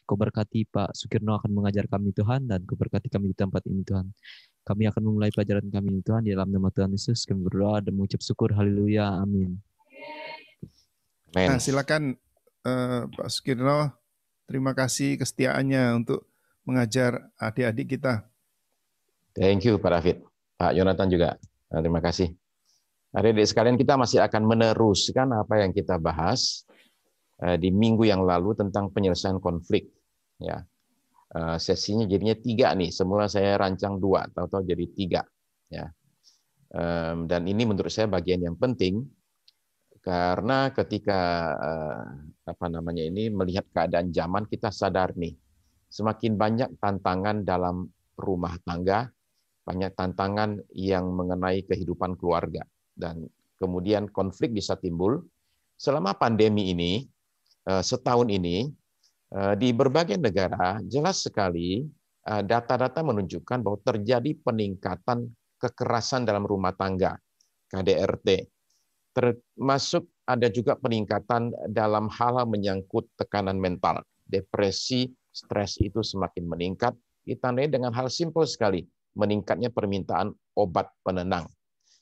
Kau berkati Pak Sukirno akan mengajar kami Tuhan, dan Kau berkati kami di tempat ini Tuhan. Kami akan memulai pelajaran kami ini Tuhan, di dalam nama Tuhan Yesus kami berdoa dan mengucap syukur. Haleluya, amin. Nah, silakan Pak Sukirno, terima kasih kesetiaannya untuk mengajar adik-adik kita. Thank you Pak David. Pak Yonatan juga, terima kasih. Adik-adik sekalian, kita masih akan meneruskan apa yang kita bahas di minggu yang lalu tentang penyelesaian konflik. Ya, sesinya jadinya 3 nih. Semula saya rancang 2, tahu-tahu jadi 3. Ya, dan ini menurut saya bagian yang penting karena ketika melihat keadaan zaman, kita sadar nih semakin banyak tantangan dalam rumah tangga, banyak tantangan yang mengenai kehidupan keluarga, dan kemudian konflik bisa timbul. Selama pandemi ini, setahun ini, di berbagai negara jelas sekali data-data menunjukkan bahwa terjadi peningkatan kekerasan dalam rumah tangga, KDRT. Termasuk ada juga peningkatan dalam hal menyangkut tekanan mental, depresi, stres itu semakin meningkat, ditandai dengan hal simpel sekali, meningkatnya permintaan obat penenang.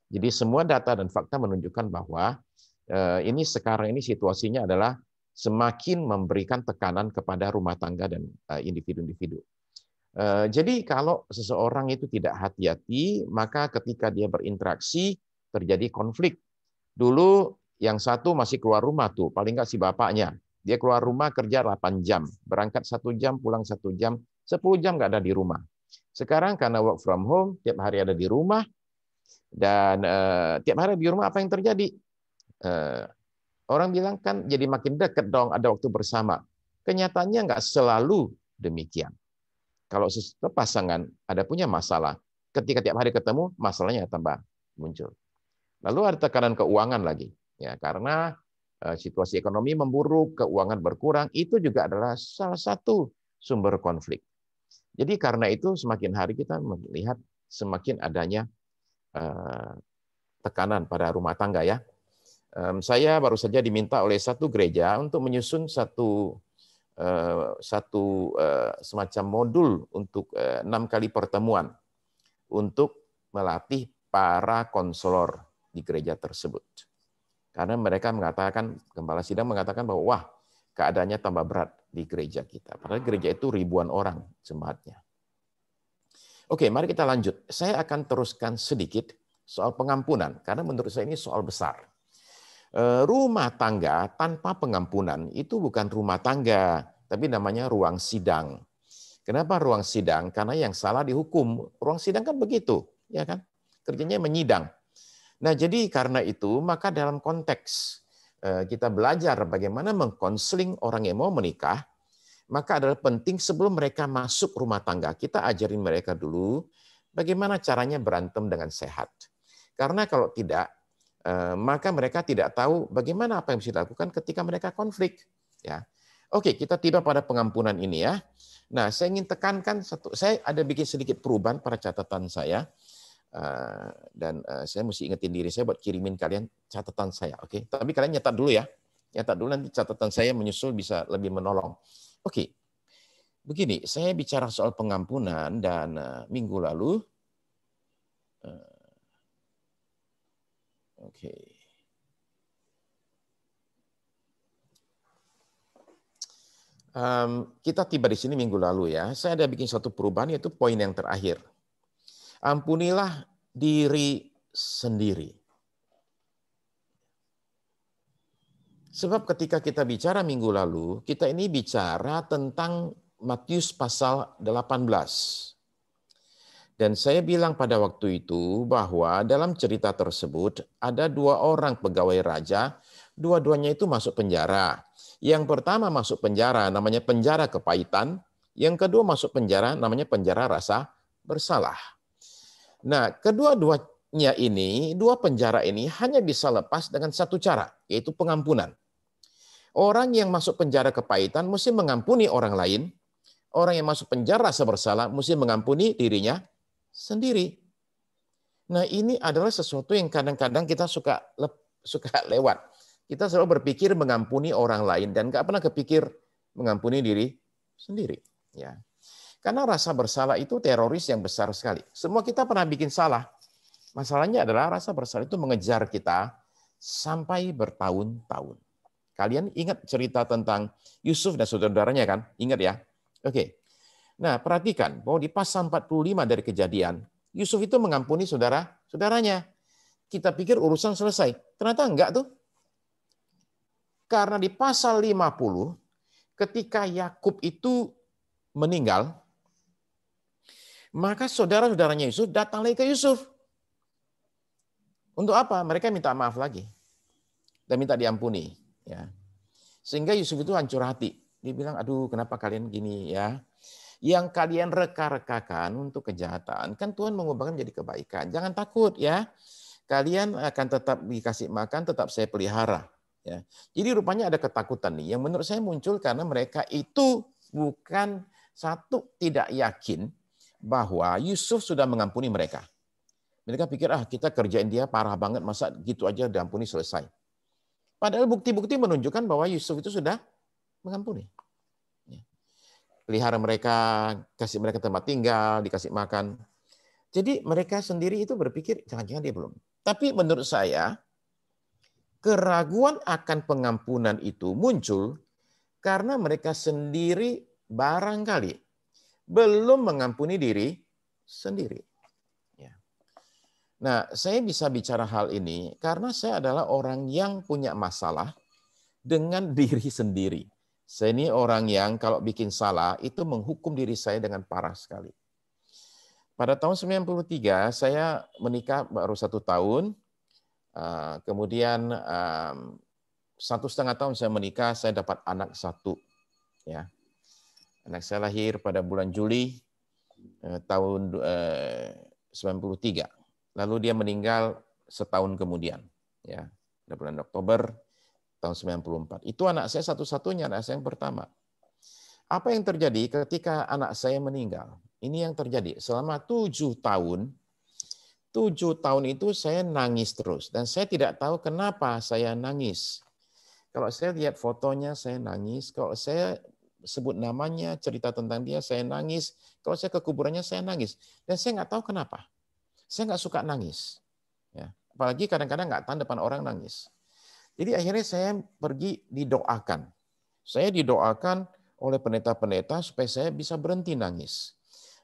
Jadi semua data dan fakta menunjukkan bahwa ini sekarang ini situasinya adalah semakin memberikan tekanan kepada rumah tangga dan individu-individu. Jadi kalau seseorang itu tidak hati-hati, maka ketika dia berinteraksi terjadi konflik. Dulu yang satu masih keluar rumah tuh, paling nggak si bapaknya. Dia keluar rumah kerja 8 jam, berangkat 1 jam, pulang 1 jam, 10 jam nggak ada di rumah. Sekarang karena work from home, tiap hari ada di rumah, dan tiap hari di rumah apa yang terjadi? Orang bilang kan jadi makin dekat dong, ada waktu bersama. Kenyataannya nggak selalu demikian. Kalau pasangan ada punya masalah, ketika tiap hari ketemu, masalahnya tambah muncul. Lalu ada tekanan keuangan lagi, ya karena situasi ekonomi memburuk, keuangan berkurang, itu juga adalah salah satu sumber konflik. Jadi karena itu semakin hari kita melihat semakin adanya tekanan pada rumah tangga ya. Saya baru saja diminta oleh satu gereja untuk menyusun satu semacam modul untuk 6 kali pertemuan untuk melatih para konselor di gereja tersebut. Karena mereka mengatakan, gembala sidang mengatakan bahwa wah, keadaannya tambah berat di gereja kita. Padahal gereja itu ribuan orang jemaatnya. Oke, mari kita lanjut. Saya akan teruskan sedikit soal pengampunan, karena menurut saya ini soal besar. Rumah tangga tanpa pengampunan itu bukan rumah tangga, tapi namanya ruang sidang. Kenapa ruang sidang? Karena yang salah dihukum. Ruang sidang kan begitu, ya kan? Kerjanya menyidang. Nah, jadi karena itu, maka dalam konteks kita belajar bagaimana mengkonseling orang yang mau menikah, maka adalah penting sebelum mereka masuk rumah tangga, kita ajarin mereka dulu bagaimana caranya berantem dengan sehat. Karena kalau tidak, maka mereka tidak tahu bagaimana apa yang bisa dilakukan ketika mereka konflik. Ya, oke, kita tiba pada pengampunan ini ya. Nah, saya ingin tekankan saya ada bikin sedikit perubahan pada catatan saya, dan saya mesti ingetin diri saya buat kirimin kalian catatan saya, oke? Tapi kalian nyatat dulu ya, nyatat dulu nanti catatan saya menyusul bisa lebih menolong. Oke, begini, saya bicara soal pengampunan dan minggu lalu. Oke. Kita tiba di sini minggu lalu ya. Saya ada bikin satu perubahan, yaitu poin yang terakhir. Ampunilah diri sendiri. Sebab ketika kita bicara minggu lalu, kita ini bicara tentang Matius pasal 18. Dan saya bilang pada waktu itu bahwa dalam cerita tersebut ada 2 orang pegawai raja, dua-duanya itu masuk penjara. Yang pertama masuk penjara namanya penjara kepahitan, yang kedua masuk penjara namanya penjara rasa bersalah. Nah, kedua-duanya ini, 2 penjara ini hanya bisa lepas dengan satu cara, yaitu pengampunan. Orang yang masuk penjara kepahitan mesti mengampuni orang lain, orang yang masuk penjara rasa bersalah mesti mengampuni dirinya sendiri. Nah, ini adalah sesuatu yang kadang-kadang kita suka lewat. Kita selalu berpikir mengampuni orang lain dan nggak pernah kepikir mengampuni diri sendiri. Ya. Karena rasa bersalah itu teroris yang besar sekali. Semua kita pernah bikin salah. Masalahnya adalah rasa bersalah itu mengejar kita sampai bertahun-tahun. Kalian ingat cerita tentang Yusuf dan saudara-saudaranya kan? Ingat ya? Oke. Nah, perhatikan bahwa di pasal 45 dari Kejadian, Yusuf itu mengampuni saudara-saudaranya. Kita pikir urusan selesai. Ternyata enggak tuh. Karena di pasal 50, ketika Yakub itu meninggal, maka saudara-saudaranya Yusuf datang lagi ke Yusuf. Untuk apa? Mereka minta maaf lagi. Dan minta diampuni. Ya. Sehingga Yusuf itu hancur hati. Dia bilang, aduh kenapa kalian gini ya. Yang kalian reka-rekakan untuk kejahatan, kan Tuhan mengubahkan menjadi kebaikan. Jangan takut ya. Kalian akan tetap dikasih makan, tetap saya pelihara. Ya. Jadi rupanya ada ketakutan nih, yang menurut saya muncul karena mereka itu bukan satu tidak yakin bahwa Yusuf sudah mengampuni mereka. Mereka pikir, kita kerjain dia parah banget, masa gitu aja diampuni selesai. Padahal bukti-bukti menunjukkan bahwa Yusuf itu sudah mengampuni. Pelihara mereka, kasih mereka tempat tinggal, dikasih makan. Jadi mereka sendiri itu berpikir, jangan-jangan dia belum. Tapi menurut saya, keraguan akan pengampunan itu muncul karena mereka sendiri barangkali belum mengampuni diri sendiri. Nah, saya bisa bicara hal ini karena saya adalah orang yang punya masalah dengan diri sendiri. Saya ini orang yang kalau bikin salah itu menghukum diri saya dengan parah sekali. Pada tahun 93 saya menikah baru 1 tahun. Kemudian 1,5 tahun saya menikah, saya dapat anak 1. Ya. Anak saya lahir pada bulan Juli tahun 93. Lalu dia meninggal setahun kemudian. Ya, pada bulan Oktober tahun 94. Itu anak saya satu-satunya, anak saya yang pertama. Apa yang terjadi ketika anak saya meninggal? Ini yang terjadi. Selama 7 tahun, 7 tahun itu saya nangis terus. Dan saya tidak tahu kenapa saya nangis. Kalau saya lihat fotonya, saya nangis. Kalau saya sebut namanya, cerita tentang dia, saya nangis. Kalau saya ke kuburannya, saya nangis. Dan saya nggak tahu kenapa. Saya nggak suka nangis. Ya. Apalagi kadang-kadang nggak tahan depan orang nangis. Jadi akhirnya saya pergi didoakan. Saya didoakan oleh pendeta-pendeta supaya saya bisa berhenti nangis.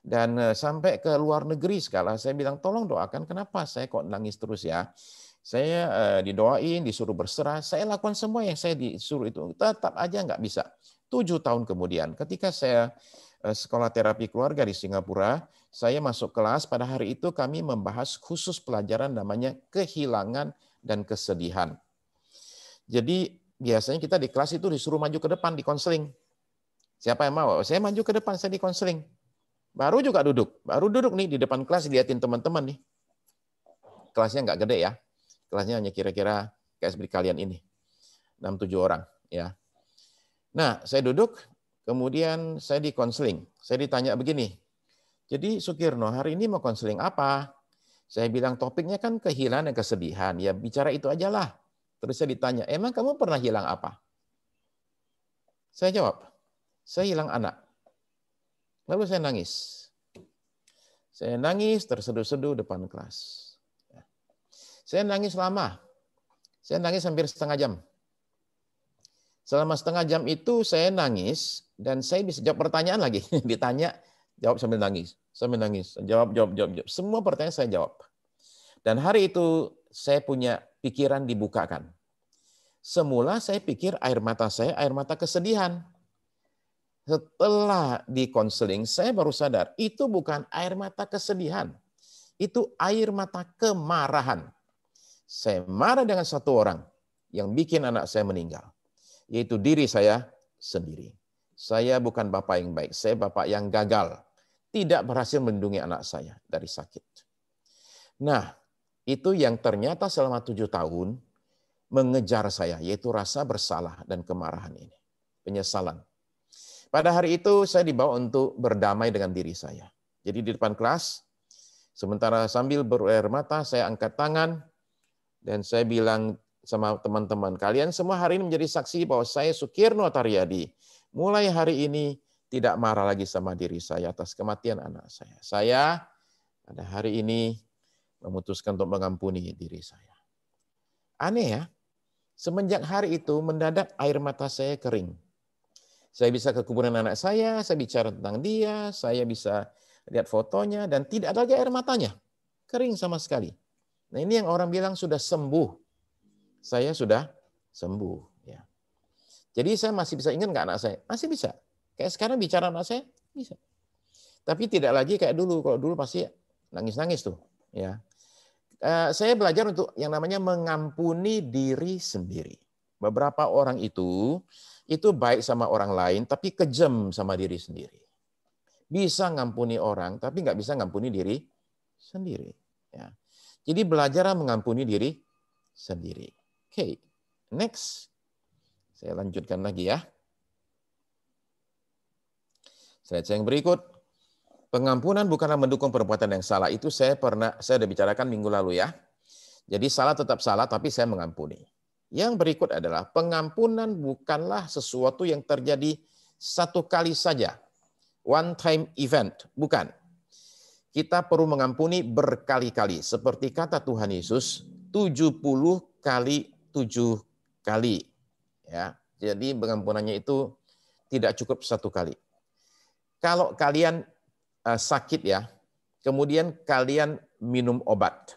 Dan sampai ke luar negeri segala, saya bilang, tolong doakan, kenapa saya kok nangis terus ya. Saya didoain, disuruh berserah, saya lakukan semua yang saya disuruh itu. Tetap aja nggak bisa. 7 tahun kemudian, ketika saya sekolah terapi keluarga di Singapura, saya masuk kelas, pada hari itu kami membahas khusus pelajaran namanya kehilangan dan kesedihan. Jadi biasanya kita di kelas itu disuruh maju ke depan, di konseling. Siapa yang mau? Saya maju ke depan, saya di konseling. Baru juga duduk. Baru duduk nih di depan kelas, liatin teman-teman nih. Kelasnya nggak gede ya. Kelasnya hanya kira-kira kayak seperti kalian ini. 6-7 orang. Ya. Nah, saya duduk, kemudian saya di konseling. Saya ditanya begini, jadi Sukirno, hari ini mau konseling apa? Saya bilang topiknya kan kehilangan dan kesedihan. Ya bicara itu aja lah. Terus saya ditanya, emang kamu pernah hilang apa? Saya jawab, saya hilang anak. Lalu saya nangis. Saya nangis terseduh-seduh depan kelas. Saya nangis lama. Saya nangis hampir setengah jam. Selama setengah jam itu saya nangis dan saya bisa jawab pertanyaan lagi. Ditanya, jawab sambil nangis. Sambil nangis. Jawab. Semua pertanyaan saya jawab. Dan hari itu saya punya pikiran dibukakan. Semula saya pikir air mata saya air mata kesedihan. Setelah di konseling, saya baru sadar, itu bukan air mata kesedihan. Itu air mata kemarahan. Saya marah dengan satu orang yang bikin anak saya meninggal. Yaitu diri saya sendiri. Saya bukan bapak yang baik, saya bapak yang gagal. Tidak berhasil melindungi anak saya dari sakit. Nah, itu yang ternyata selama 7 tahun mengejar saya, yaitu rasa bersalah dan kemarahan ini. Penyesalan. Pada hari itu saya dibawa untuk berdamai dengan diri saya. Jadi di depan kelas, sementara sambil berair mata, saya angkat tangan, dan saya bilang sama teman-teman, kalian semua hari ini menjadi saksi bahwa saya Sukirno Taryadi, mulai hari ini tidak marah lagi sama diri saya atas kematian anak saya. Saya pada hari ini memutuskan untuk mengampuni diri saya. Aneh ya, semenjak hari itu mendadak air mata saya kering. Saya bisa ke kuburan anak saya bicara tentang dia, saya bisa lihat fotonya, dan tidak ada lagi air matanya. Kering sama sekali. Nah, ini yang orang bilang sudah sembuh. Saya sudah sembuh. Ya. Jadi saya masih bisa ingat nggak anak saya? Masih bisa. Kayak sekarang bicara anak saya, bisa. Tapi tidak lagi kayak dulu. Kalau dulu pasti nangis-nangis tuh. Ya. Saya belajar untuk yang namanya mengampuni diri sendiri. Beberapa orang itu baik sama orang lain, tapi kejam sama diri sendiri. Bisa ngampuni orang, tapi nggak bisa ngampuni diri sendiri. Ya. Jadi belajar mengampuni diri sendiri. Oke, next. Saya lanjutkan lagi ya. Slide yang berikut. Pengampunan bukanlah mendukung perbuatan yang salah. Itu saya sudah bicarakan minggu lalu ya. Jadi salah tetap salah, tapi saya mengampuni. Yang berikut adalah pengampunan bukanlah sesuatu yang terjadi satu kali saja. One time event. Bukan. Kita perlu mengampuni berkali-kali. Seperti kata Tuhan Yesus, 70 kali 7 kali. Ya, jadi pengampunannya itu tidak cukup satu kali. Kalau kalian sakit ya, kemudian kalian minum obat.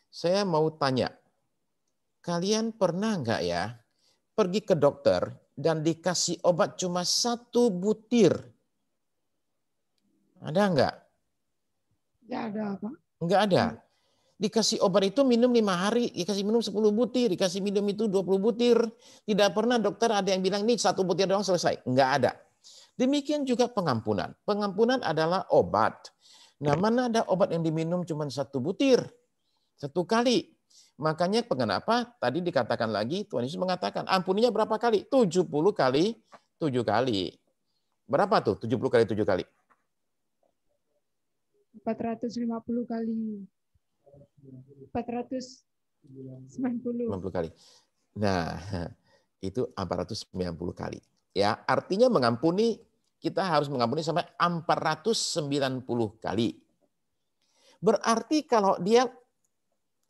Saya mau tanya, kalian pernah nggak ya pergi ke dokter dan dikasih obat cuma 1 butir? Ada nggak? Nggak ada, Pak. Nggak ada. Dikasih obat itu minum 5 hari, dikasih minum 10 butir, dikasih minum itu 20 butir. Tidak pernah dokter ada yang bilang, ini 1 butir doang selesai. Nggak ada. Demikian juga pengampunan. Pengampunan adalah obat. Nah, mana ada obat yang diminum cuma 1 butir? 1 kali. Makanya kenapa tadi dikatakan lagi, Tuhan Yesus mengatakan, ampuninya berapa kali? 70 kali 7 kali. Berapa tuh 70 kali 7 kali? 450 kali. 490 kali. Nah, itu 490 kali. Ya, artinya mengampuni, kita harus mengampuni sampai 490 kali. Berarti kalau dia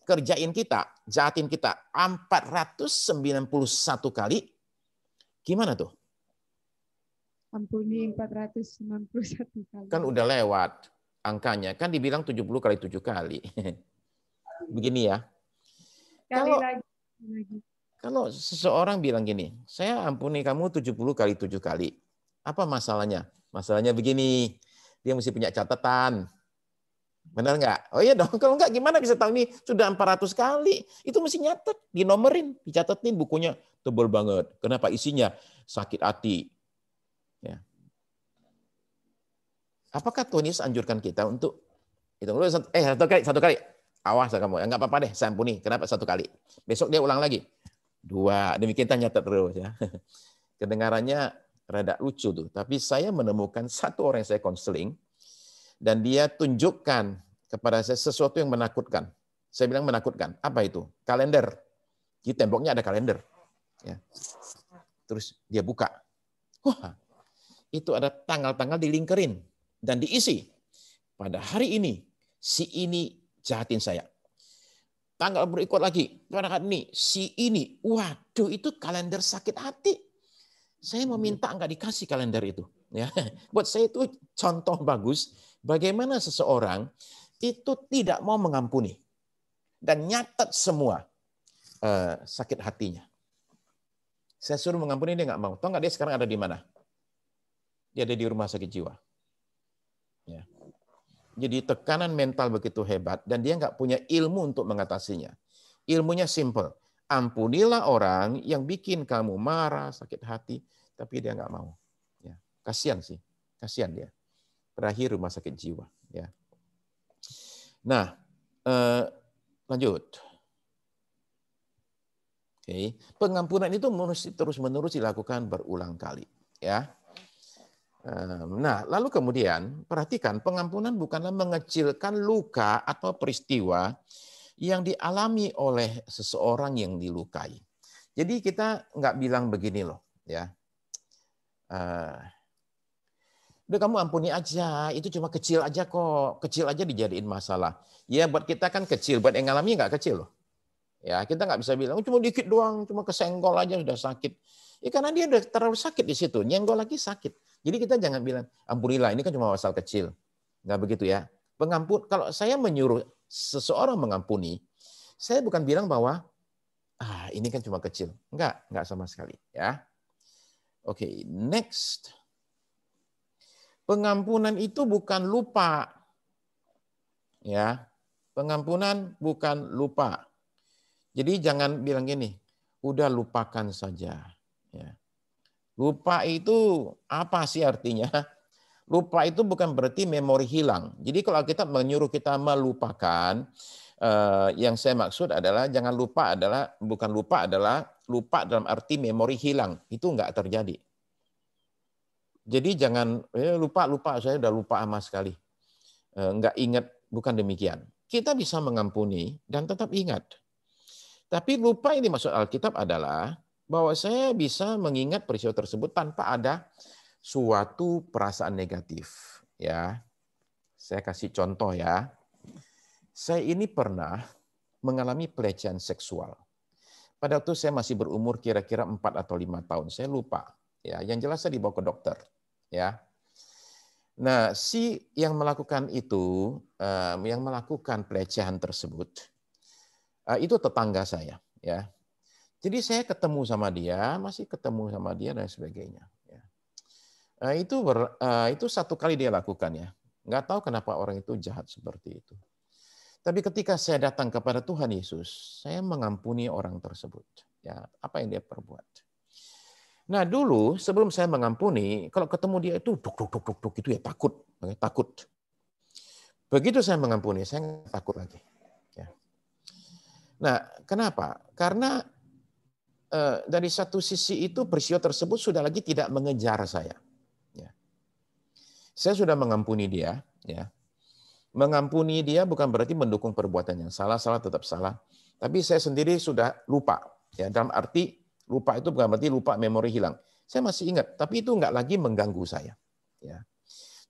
kerjain kita, jahatin kita 491 kali, gimana tuh? Ampuni 491 kali. Kan udah lewat angkanya, kan dibilang 70 kali 7 kali. Begini ya. Kalau seseorang bilang gini, saya ampuni kamu 70 kali 7 kali. Apa masalahnya? Masalahnya begini, dia mesti punya catatan. Benar nggak? Oh iya dong, kalau nggak gimana bisa tahu ini sudah 400 kali. Itu mesti nyatet, dinomerin, dicatetin bukunya. Tebal banget. Kenapa? Isinya sakit hati. Ya. Apakah Tuhan Yesus anjurkan kita untuk hitung dulu satu kali. Awas kamu, nggak apa-apa deh, saya ampuni. Kenapa 1 kali? Besok dia ulang lagi. 2, demikian kita nyatet terus ya. Kedengarannya rada lucu tuh, tapi saya menemukan 1 orang yang saya konseling dan dia tunjukkan kepada saya sesuatu yang menakutkan. Saya bilang menakutkan. Apa itu? Kalender. Di temboknya ada kalender. Ya. Terus dia buka. Wah, itu ada tanggal-tanggal dilingkerin dan diisi. Pada hari ini, si ini jahatin saya. Tanggal berikut lagi, pada hari ini, si ini. Waduh, itu kalender sakit hati. Saya mau minta nggak dikasih kalender itu. Ya, buat saya itu contoh bagus bagaimana seseorang itu tidak mau mengampuni dan nyatet semua sakit hatinya. Saya suruh mengampuni, dia nggak mau. Tahu nggak dia sekarang ada di mana? Dia ada di rumah sakit jiwa. Ya. Jadi tekanan mental begitu hebat dan dia nggak punya ilmu untuk mengatasinya. Ilmunya simple. Ampunilah orang yang bikin kamu marah, sakit hati, tapi dia nggak mau. Ya. Kasihan sih, kasihan dia. Berakhir rumah sakit jiwa. Ya. Nah, lanjut. Oke. Pengampunan itu terus-menerus dilakukan berulang kali. Ya. Nah, lalu kemudian perhatikan, pengampunan bukanlah mengecilkan luka atau peristiwa yang dialami oleh seseorang yang dilukai. Jadi kita nggak bilang begini loh, ya. Udah kamu ampuni aja, itu cuma kecil aja kok. Kecil aja dijadiin masalah. Ya buat kita kan kecil, buat yang ngalami nggak kecil loh. Ya kita nggak bisa bilang, cuma dikit doang, cuma kesenggol aja udah sakit. Ya karena dia udah terlalu sakit di situ, nyenggol lagi sakit. Jadi kita jangan bilang, ampunilah, ini kan cuma masalah kecil. Nggak begitu ya. Kalau saya menyuruh seseorang mengampuni, saya bukan bilang bahwa, ini kan cuma kecil. Enggak sama sekali. Ya. Oke, next. Pengampunan itu bukan lupa. Ya. Pengampunan bukan lupa. Jadi jangan bilang gini, udah lupakan saja. Ya. Lupa itu apa sih artinya? Lupa itu bukan berarti memori hilang. Jadi kalau kita menyuruh kita melupakan, yang saya maksud adalah jangan lupa bukan lupa lupa dalam arti memori hilang. Itu enggak terjadi. Jadi jangan lupa saya udah lupa sama sekali. Enggak ingat, bukan demikian. Kita bisa mengampuni dan tetap ingat. Tapi lupa ini maksud Alkitab adalah bahwa saya bisa mengingat peristiwa tersebut tanpa ada suatu perasaan negatif. Ya, saya kasih contoh ya. Saya ini pernah mengalami pelecehan seksual. Pada waktu saya masih berumur kira-kira 4 atau 5 tahun. Saya lupa. Ya, yang jelas saya dibawa ke dokter. Ya. Nah, si yang melakukan itu, yang melakukan pelecehan tersebut, itu tetangga saya. Ya. Jadi saya ketemu sama dia, masih ketemu sama dia dan sebagainya. Ya. Itu satu kali dia lakukan ya. Nggak tahu kenapa orang itu jahat seperti itu. Tapi ketika saya datang kepada Tuhan Yesus, saya mengampuni orang tersebut. Ya, apa yang dia perbuat. Nah dulu sebelum saya mengampuni, kalau ketemu dia itu duk itu ya takut. Begitu saya mengampuni, saya nggak takut lagi. Ya. Nah kenapa? Karena dari satu sisi itu peristiwa tersebut sudah lagi tidak mengejar saya. Ya. Saya sudah mengampuni dia. Ya. Mengampuni dia bukan berarti mendukung perbuatan yang salah tetap salah. Tapi saya sendiri sudah lupa. Ya, dalam arti lupa itu bukan berarti lupa memori hilang. Saya masih ingat, tapi itu nggak lagi mengganggu saya. Ya.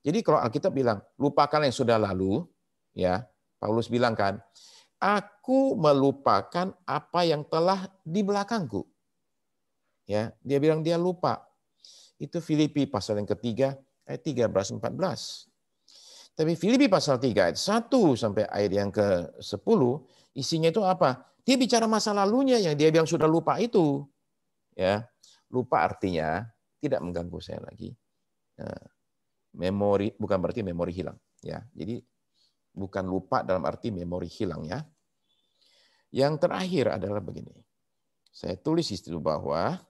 Jadi kalau Alkitab bilang, lupakan yang sudah lalu, ya Paulus bilang kan, aku melupakan apa yang telah di belakangku. Ya, dia bilang dia lupa. Itu Filipi pasal yang ketiga, ayat 13-14. Tapi Filipi pasal 3 ayat 1 sampai ayat yang ke-10, isinya itu apa? Dia bicara masa lalunya yang dia bilang sudah lupa itu. Ya, lupa artinya tidak mengganggu saya lagi. Memori bukan berarti memori hilang, ya. Jadi bukan lupa dalam arti memori hilang ya. Yang terakhir adalah begini. Saya tulis di situ bahwa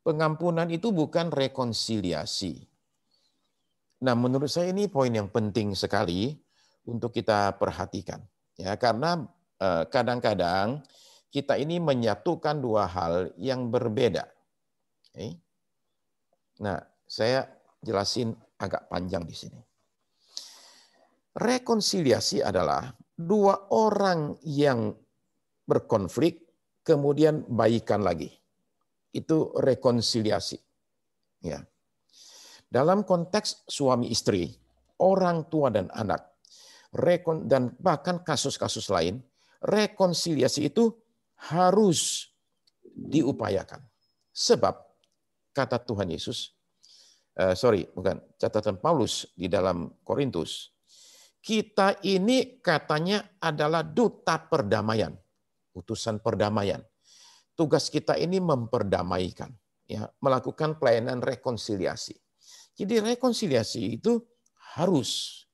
pengampunan itu bukan rekonsiliasi. Nah, menurut saya ini poin yang penting sekali untuk kita perhatikan. Ya, karena kadang-kadang kita ini menyatukan dua hal yang berbeda. Okay. Nah, saya jelasin agak panjang di sini. Rekonsiliasi adalah dua orang yang berkonflik kemudian baikan lagi. Itu rekonsiliasi. Ya. Dalam konteks suami istri, orang tua dan anak, dan bahkan kasus-kasus lain, rekonsiliasi itu harus diupayakan. Sebab kata Tuhan Yesus, catatan Paulus di dalam Korintus, kita ini katanya adalah duta perdamaian, utusan perdamaian. Tugas kita ini memperdamaikan, ya, melakukan pelayanan rekonsiliasi. Jadi rekonsiliasi itu harus.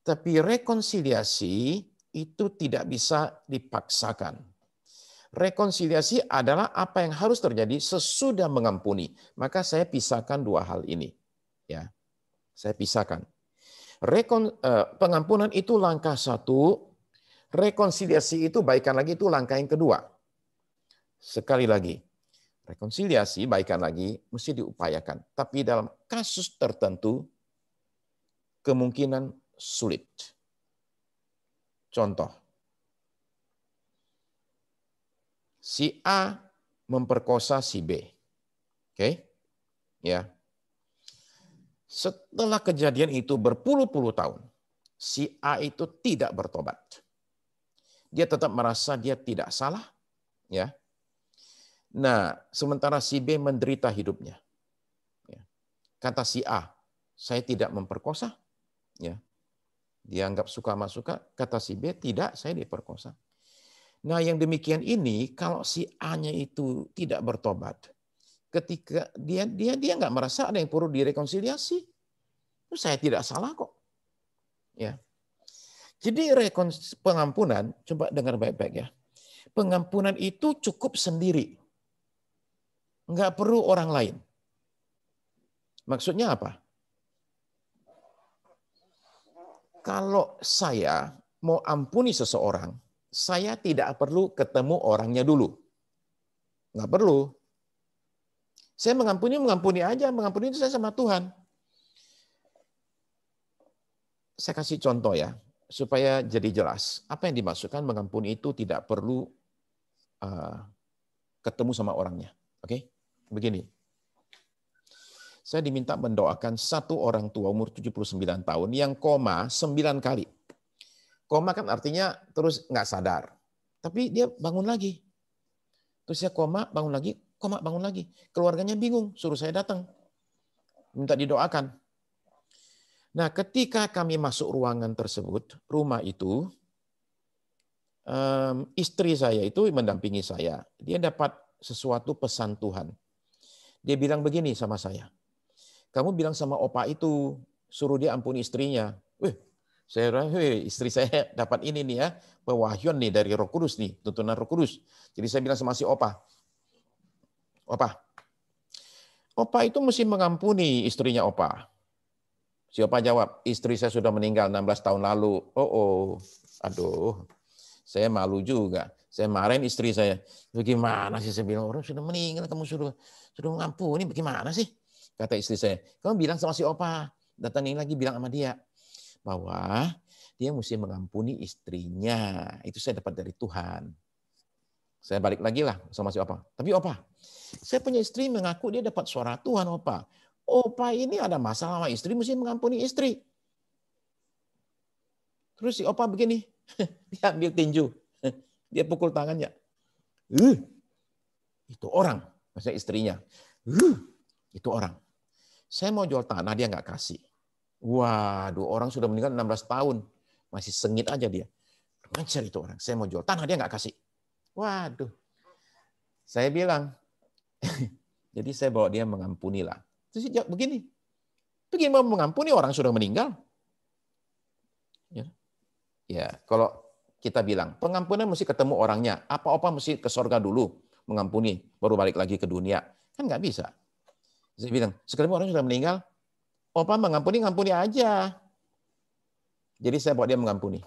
Tapi rekonsiliasi itu tidak bisa dipaksakan. Rekonsiliasi adalah apa yang harus terjadi sesudah mengampuni. Maka saya pisahkan dua hal ini. Ya, saya pisahkan. Pengampunan itu langkah satu, rekonsiliasi itu baikan lagi itu langkah yang kedua. Sekali lagi. Rekonsiliasi, baikan lagi, mesti diupayakan. Tapi dalam kasus tertentu, kemungkinan sulit. Contoh, si A memperkosa si B. Oke? Ya. Setelah kejadian itu berpuluh-puluh tahun, si A itu tidak bertobat. Dia tetap merasa dia tidak salah, ya. Nah, sementara si B menderita hidupnya. Ya. Kata si A, saya tidak memperkosa, ya. Dia anggap suka sama suka. Kata si B, tidak, saya diperkosa. Nah, yang demikian ini kalau si A-nya itu tidak bertobat, ketika dia nggak merasa ada yang perlu direkonsiliasi. Saya tidak salah kok. Ya. Jadi pengampunan, coba dengar baik-baik ya. Pengampunan itu cukup sendiri. Nggak perlu orang lain. Maksudnya apa? Kalau saya mau ampuni seseorang, saya tidak perlu ketemu orangnya dulu. Nggak perlu. Saya mengampuni aja. Mengampuni itu saya sama Tuhan. Saya kasih contoh ya, supaya jadi jelas. Apa yang dimaksudkan mengampuni itu tidak perlu ketemu sama orangnya. Oke? Begini. Saya diminta mendoakan satu orang tua umur 79 tahun yang koma 9 kali. Koma kan artinya terus nggak sadar. Tapi dia bangun lagi. Terus dia koma, bangun lagi, koma, bangun lagi. Keluarganya bingung, suruh saya datang. Minta didoakan. Nah, ketika kami masuk ruangan tersebut, rumah itu, istri saya itu mendampingi saya. Dia dapat sesuatu pesan Tuhan. Dia bilang begini sama saya. Kamu bilang sama opa itu, suruh dia ampuni istrinya. Saya bilang, istri saya dapat ini nih ya, pewahyuan nih dari Roh Kudus nih, tuntunan Roh Kudus. Jadi saya bilang sama si opa, opa itu mesti mengampuni istrinya opa. Si opa jawab, istri saya sudah meninggal 16 tahun lalu. Aduh, saya malu juga. Saya marahin istri saya. Bagaimana sih, saya bilang, orang sudah meninggal, kamu sudah mengampuni, bagaimana sih? Kata istri saya, kamu bilang sama si opa, datangin lagi bilang sama dia, bahwa dia mesti mengampuni istrinya. Itu saya dapat dari Tuhan. Saya balik lagi lah sama si opa. Tapi opa, saya punya istri mengaku dia dapat suara Tuhan, opa. Opa ini ada masalah sama istri, mesti mengampuni istri. Terus si opa begini, dia ambil tinju, dia pukul tangannya. Itu orang, maksudnya istrinya. Itu orang. Saya mau jual tanah, dia nggak kasih. Waduh, orang sudah meninggal 16 tahun. Masih sengit aja dia. Ngajar itu orang. Saya mau jual tanah, dia nggak kasih. Waduh. Saya bilang, jadi saya bawa dia mengampuni lah. Terus dia begini. Bagaimana mengampuni orang sudah meninggal? Ya, kalau kita bilang, pengampunan mesti ketemu orangnya. Apa-apa mesti ke surga dulu mengampuni, baru balik lagi ke dunia. Kan nggak bisa. Saya bilang, sekali orang sudah meninggal, opa mengampuni aja. Jadi saya bawa dia mengampuni.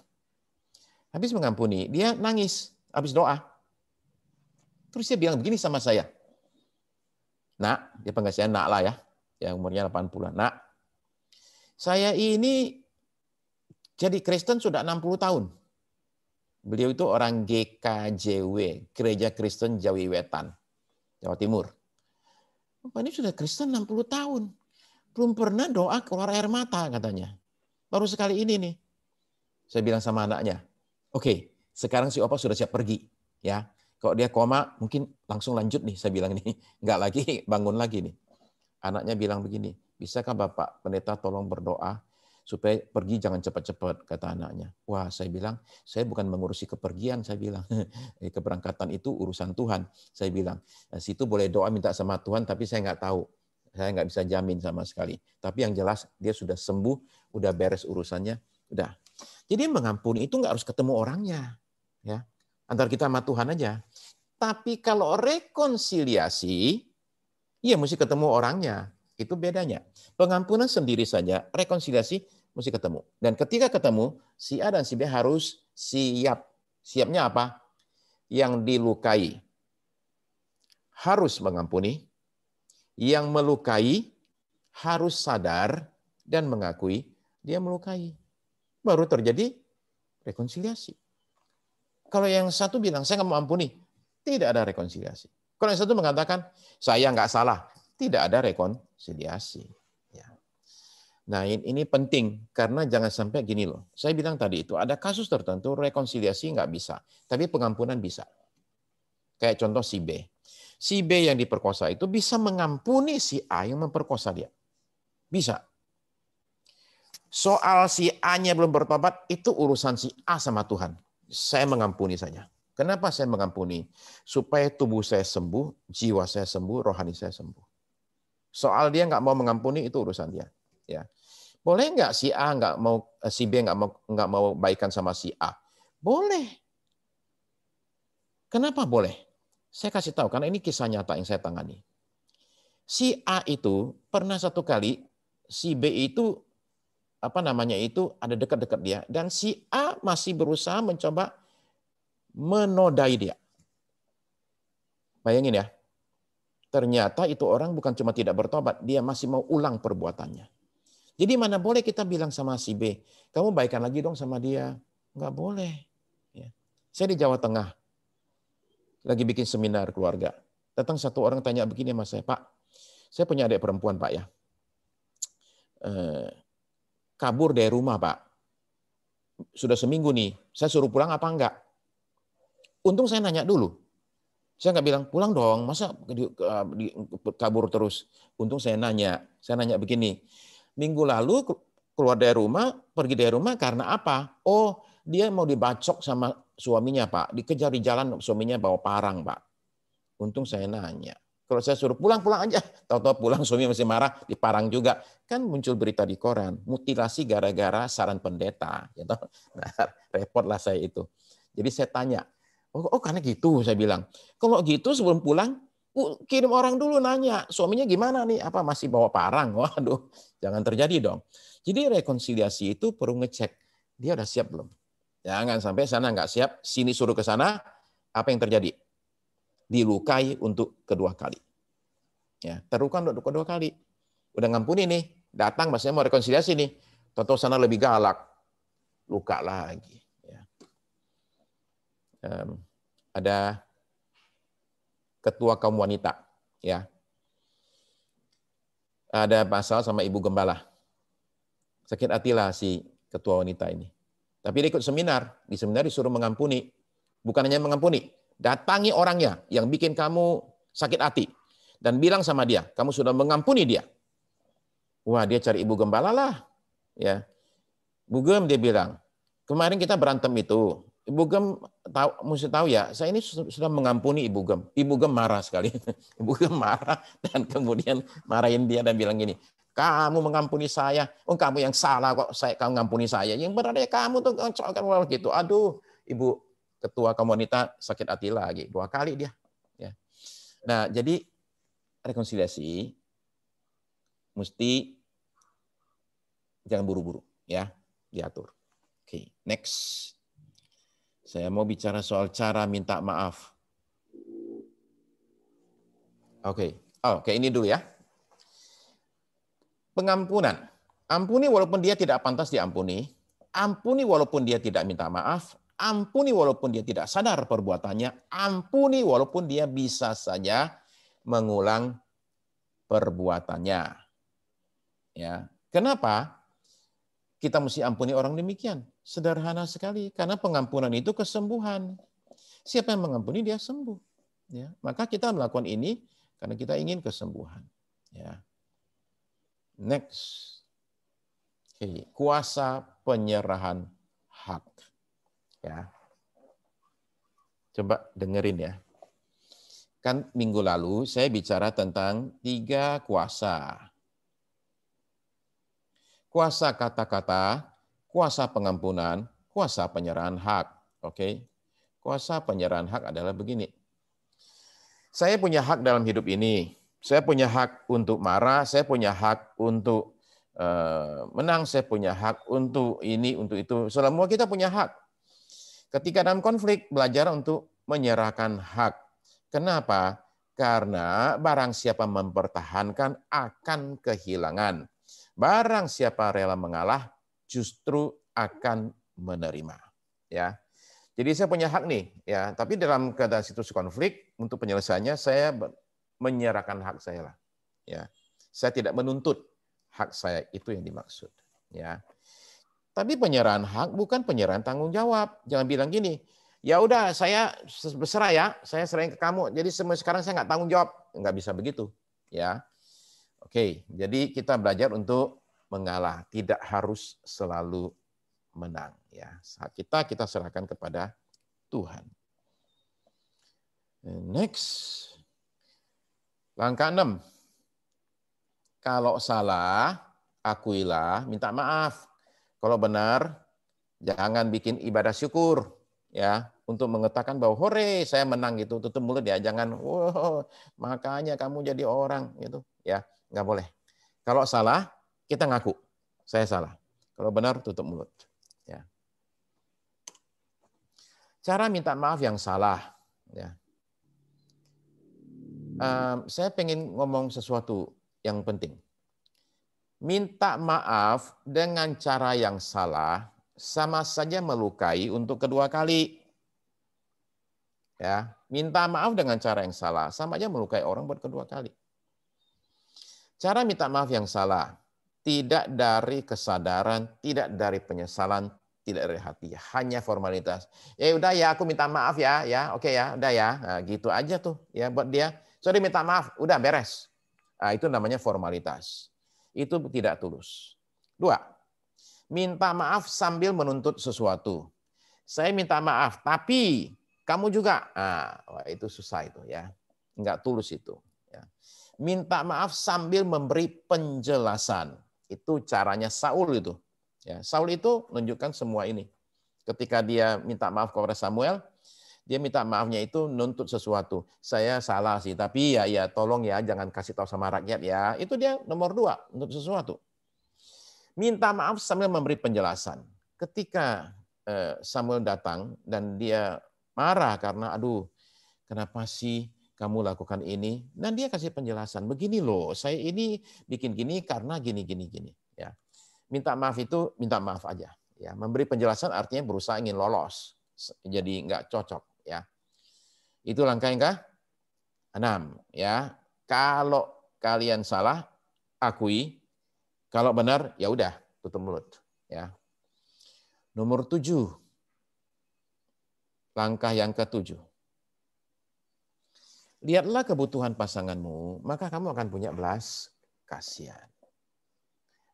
Habis mengampuni, dia nangis, habis doa. Terus dia bilang begini sama saya. Nak, dia panggil saya nak lah ya, yang umurnya 80-an. Nak, saya ini jadi Kristen sudah 60 tahun. Beliau itu orang GKJW, Gereja Kristen Jawi Wetan, Jawa Timur. Bapak ini sudah Kristen 60 tahun. Belum pernah doa keluar air mata katanya. Baru sekali ini nih. Saya bilang sama anaknya, oke, sekarang si opa sudah siap pergi. Ya, kalau dia koma mungkin langsung lanjut nih, saya bilang nih. Enggak lagi, bangun lagi nih. Anaknya bilang begini, bisakah Bapak Pendeta tolong berdoa supaya pergi jangan cepat-cepat, kata anaknya. Wah, saya bilang, saya bukan mengurusi kepergian, saya bilang. Keberangkatan itu urusan Tuhan. Saya bilang, situ boleh doa minta sama Tuhan, tapi saya nggak tahu. Saya nggak bisa jamin sama sekali. Tapi yang jelas, dia sudah sembuh, udah beres urusannya, udah. Jadi mengampuni itu nggak harus ketemu orangnya. Ya, antar kita sama Tuhan aja. Tapi kalau rekonsiliasi, ya mesti ketemu orangnya. Itu bedanya. Pengampunan sendiri saja, rekonsiliasi mesti ketemu. Dan ketika ketemu, si A dan si B harus siap. Siapnya apa? Yang dilukai harus mengampuni, yang melukai harus sadar dan mengakui dia melukai. Baru terjadi rekonsiliasi. Kalau yang satu bilang, saya nggak mau ampuni, tidak ada rekonsiliasi. Kalau yang satu mengatakan, saya nggak salah, tidak ada rekonsiliasi. Ya. Nah, ini penting karena jangan sampai gini loh. Saya bilang tadi itu ada kasus tertentu rekonsiliasi nggak bisa, tapi pengampunan bisa. Kayak contoh si B. Si B yang diperkosa itu bisa mengampuni si A yang memperkosa dia. Bisa. Soal si A-nya belum bertobat, itu urusan si A sama Tuhan. Saya mengampuni saja. Kenapa saya mengampuni? Supaya tubuh saya sembuh, jiwa saya sembuh, rohani saya sembuh. Soal dia nggak mau mengampuni, itu urusan dia. Ya. Boleh nggak si A nggak mau, si B nggak mau baikan sama si A? Boleh. Kenapa boleh? Saya kasih tahu karena ini kisah nyata yang saya tangani. Si A itu pernah satu kali si B itu ada dekat-dekat dia dan si A masih berusaha mencoba menodai dia. Bayangin ya. Ternyata itu orang bukan cuma tidak bertobat, dia masih mau ulang perbuatannya. Jadi mana boleh kita bilang sama si B, kamu baikan lagi dong sama dia. Nggak boleh. Ya. Saya di Jawa Tengah, lagi bikin seminar keluarga. Datang satu orang tanya begini sama saya, Pak, saya punya adik perempuan, Pak ya. Kabur dari rumah, Pak. Sudah seminggu nih, saya suruh pulang apa enggak? Untung saya nanya dulu. Saya nggak bilang, pulang dong, masa kabur terus. Untung saya nanya begini, minggu lalu keluar dari rumah, pergi dari rumah karena apa? Oh, dia mau dibacok sama suaminya, Pak. Dikejar di jalan, suaminya bawa parang, Pak. Untung saya nanya. Kalau saya suruh pulang aja. Tahu-tahu pulang, suami masih marah, diparang juga. Kan muncul berita di koran, mutilasi gara-gara saran pendeta. Nah, repotlah saya itu. Jadi saya tanya, oh karena gitu, saya bilang. Kalau gitu sebelum pulang, kirim orang dulu nanya, suaminya gimana nih? Apa masih bawa parang? Waduh, jangan terjadi dong. Jadi rekonsiliasi itu perlu ngecek, dia udah siap belum? Jangan sampai sana nggak siap, sini suruh ke sana, apa yang terjadi? Dilukai untuk kedua kali. Ya, terluka untuk kedua kali. Udah ngampuni nih, datang maksudnya mau rekonsiliasi nih, tahu-tahu sana lebih galak, luka lagi. Ya. Ada ketua kaum wanita, ya. Ada masalah sama ibu gembala. Sakit hatilah si ketua wanita ini. Tapi dia ikut seminar, di seminar disuruh mengampuni. Bukan hanya mengampuni, datangi orangnya yang bikin kamu sakit hati dan bilang sama dia, kamu sudah mengampuni dia. Wah, dia cari ibu gembala lah, ya. Bu Gem, dia bilang, kemarin kita berantem itu. Ibu Gem mesti tahu ya, saya ini sudah mengampuni Ibu Gem. Ibu Gem marah sekali. Ibu Gem marah dan kemudian marahin dia dan bilang gini, kamu mengampuni saya, oh kamu yang salah kok kamu mengampuni saya. Yang benar ya kamu tuh kan gitu. Aduh, Ibu ketua kaum wanita sakit hati lagi 2 kali dia. Ya. Nah, jadi rekonsiliasi mesti jangan buru-buru ya, diatur. Oke, next. Saya mau bicara soal cara minta maaf. Oke, ini dulu ya. Pengampunan. Ampuni walaupun dia tidak pantas diampuni. Ampuni walaupun dia tidak minta maaf. Ampuni walaupun dia tidak sadar perbuatannya. Ampuni walaupun dia bisa saja mengulang perbuatannya. Ya, kenapa kita mesti ampuni orang demikian? Sederhana sekali, karena pengampunan itu kesembuhan. Siapa yang mengampuni dia sembuh. Ya, maka kita melakukan ini karena kita ingin kesembuhan. Ya. Next. Oke, kuasa penyerahan hak. Ya. Coba dengerin ya. Kan minggu lalu saya bicara tentang 3 kuasa. Kuasa kata-kata, kuasa pengampunan, kuasa penyerahan hak. Oke. Kuasa penyerahan hak adalah begini. Saya punya hak dalam hidup ini. Saya punya hak untuk marah, saya punya hak untuk menang, saya punya hak untuk ini, untuk itu. Semua kita punya hak. Ketika dalam konflik, belajar untuk menyerahkan hak. Kenapa? Karena barang siapa mempertahankan akan kehilangan. Barang siapa rela mengalah, justru akan menerima. Ya, jadi saya punya hak nih, ya. Tapi dalam keadaan situasi konflik, untuk penyelesaiannya saya menyerahkan hak saya lah. Ya, saya tidak menuntut hak saya, itu yang dimaksud. Ya. Tapi penyerahan hak bukan penyerahan tanggung jawab. Jangan bilang gini, ya udah saya berserah ya, saya serahin ke kamu. Jadi sekarang saya nggak tanggung jawab, nggak bisa begitu. Ya, oke. Jadi kita belajar untuk mengalah, tidak harus selalu menang. Ya, saat kita serahkan kepada Tuhan. Next, langkah 6. Kalau salah, akuilah, minta maaf. Kalau benar, jangan bikin ibadah syukur, ya, untuk mengatakan bahwa hore saya menang gitu, tutup mulut ya, jangan wow, makanya kamu jadi orang gitu, ya, nggak boleh. Kalau salah, kita ngaku, saya salah. Kalau benar, tutup mulut. Ya. Cara minta maaf yang salah, ya. Saya pengen ngomong sesuatu yang penting. Minta maaf dengan cara yang salah sama saja melukai untuk kedua kali. Ya, minta maaf dengan cara yang salah sama aja melukai orang buat kedua kali. Cara minta maaf yang salah tidak dari kesadaran, tidak dari penyesalan, tidak dari hati, hanya formalitas. Ya udah ya, aku minta maaf ya, oke ya, udah ya, nah, gitu aja tuh, ya buat dia. Sorry minta maaf, udah beres. Nah, itu namanya formalitas. Itu tidak tulus. 2, minta maaf sambil menuntut sesuatu. Saya minta maaf, tapi kamu juga. Nah, itu susah itu ya, nggak tulus itu. Ya. Minta maaf sambil memberi penjelasan. Itu caranya Saul itu. Ya, Saul itu menunjukkan semua ini. Ketika dia minta maaf kepada Samuel, dia minta maafnya itu nuntut sesuatu. Saya salah sih, tapi ya tolong ya jangan kasih tahu sama rakyat ya. Itu dia nomor 2, nuntut sesuatu. Minta maaf sambil memberi penjelasan. Ketika Samuel datang dan dia marah karena aduh, kenapa sih kamu lakukan ini? Dan dia kasih penjelasan. Begini loh, saya ini bikin gini karena gini. Ya. Minta maaf itu minta maaf aja. Ya, memberi penjelasan artinya berusaha ingin lolos. Jadi nggak cocok. Ya, itu langkah yang ke-6. Ya, kalau kalian salah, akui. Kalau benar, ya udah, tutup mulut. Ya. Nomor 7. Langkah yang ke-7. Lihatlah kebutuhan pasanganmu, maka kamu akan punya belas kasihan.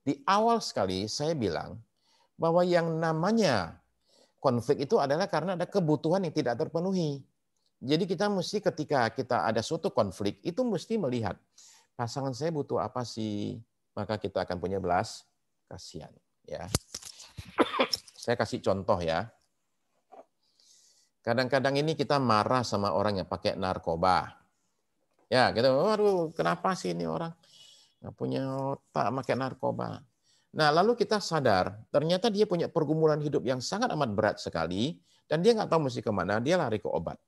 Di awal sekali saya bilang bahwa yang namanya konflik itu adalah karena ada kebutuhan yang tidak terpenuhi. Jadi kita mesti ketika kita ada suatu konflik, itu mesti melihat pasangan saya butuh apa sih, maka kita akan punya belas kasihan. Ya. Saya kasih contoh ya. Kadang-kadang ini kita marah sama orang yang pakai narkoba. Ya, gitu. Waduh, kenapa sih ini orang nggak punya otak pakai narkoba? Nah, lalu kita sadar, ternyata dia punya pergumulan hidup yang sangat amat berat sekali, dan dia nggak tahu mesti kemana, dia lari ke obat.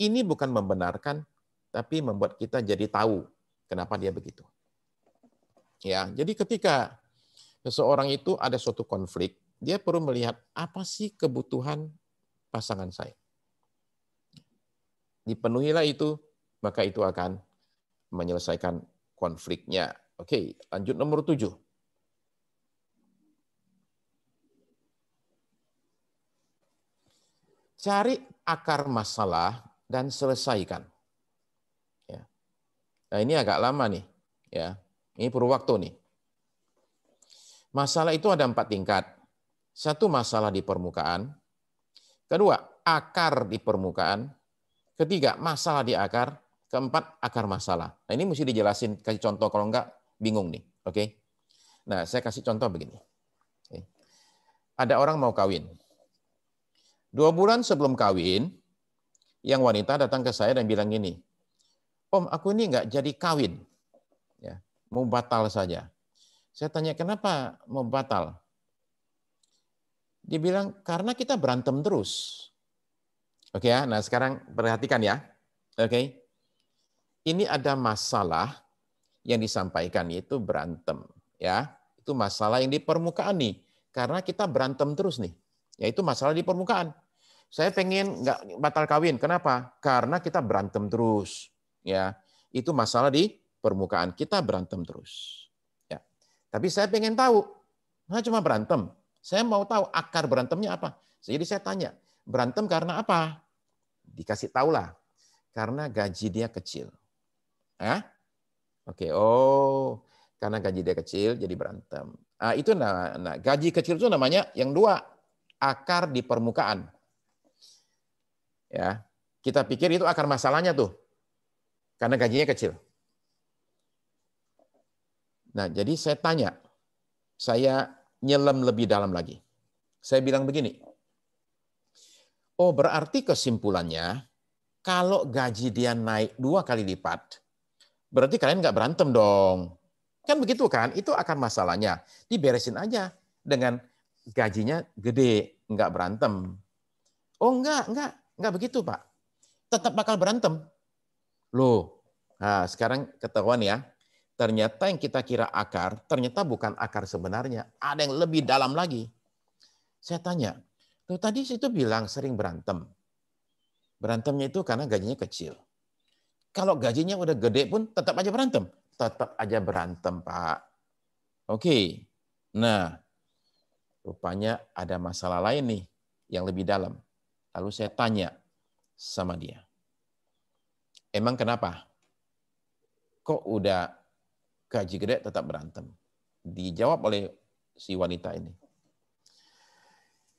Ini bukan membenarkan, tapi membuat kita jadi tahu kenapa dia begitu. Ya, jadi ketika seseorang itu ada suatu konflik, dia perlu melihat apa sih kebutuhan pasangan saya. Dipenuhilah itu, maka itu akan menyelesaikan konfliknya. Oke, lanjut nomor 7. Cari akar masalah dan selesaikan. Ya. Nah, ini agak lama nih. Ya. Ini perlu waktu nih. Masalah itu ada 4 tingkat. 1, masalah di permukaan. 2, akar di permukaan. 3, masalah di akar. 4, akar masalah. Nah, ini mesti dijelasin, kasih contoh, kalau enggak bingung nih. Oke. Nah, saya kasih contoh begini. Oke. Ada orang mau kawin. 2 bulan sebelum kawin, yang wanita datang ke saya dan bilang gini, Om, aku ini enggak jadi kawin. Ya, mau batal saja. Saya tanya, kenapa mau batal? Dia bilang, karena kita berantem terus. Oke ya, nah sekarang perhatikan ya. Oke. Ini ada masalah yang disampaikan, yaitu berantem. Ya, itu masalah yang di permukaan nih. Karena kita berantem terus nih. Yaitu masalah di permukaan. Saya pengen nggak batal kawin. Kenapa? Karena kita berantem terus. Ya, itu masalah di permukaan. Kita berantem terus. Ya. Tapi saya pengen tahu. Nah, cuma berantem. Saya mau tahu akar berantemnya apa. Jadi saya tanya, berantem karena apa? Dikasih tahulah. Karena gaji dia kecil. Hah? Oke, karena gaji dia kecil jadi berantem. Itu gaji kecil itu namanya yang dua, akar di permukaan. Ya, kita pikir itu akar masalahnya tuh. Karena gajinya kecil. Nah, jadi saya tanya, saya nyelam lebih dalam lagi. Saya bilang begini, berarti kesimpulannya, kalau gaji dia naik 2 kali lipat, berarti kalian nggak berantem dong. Kan begitu kan? Itu akar masalahnya. Diberesin aja dengan gajinya gede, nggak berantem. Enggak begitu, Pak. Tetap bakal berantem. Loh, nah sekarang ketahuan ya. Ternyata yang kita kira akar, ternyata bukan akar sebenarnya. Ada yang lebih dalam lagi. Saya tanya, tuh tadi situ bilang sering berantem. Berantemnya itu karena gajinya kecil. Kalau gajinya udah gede pun tetap aja berantem. Tetap aja berantem, Pak. Oke. Nah, rupanya ada masalah lain nih yang lebih dalam. Lalu saya tanya sama dia. Emang kenapa? Kok udah gaji gede tetap berantem? Dijawab oleh si wanita ini.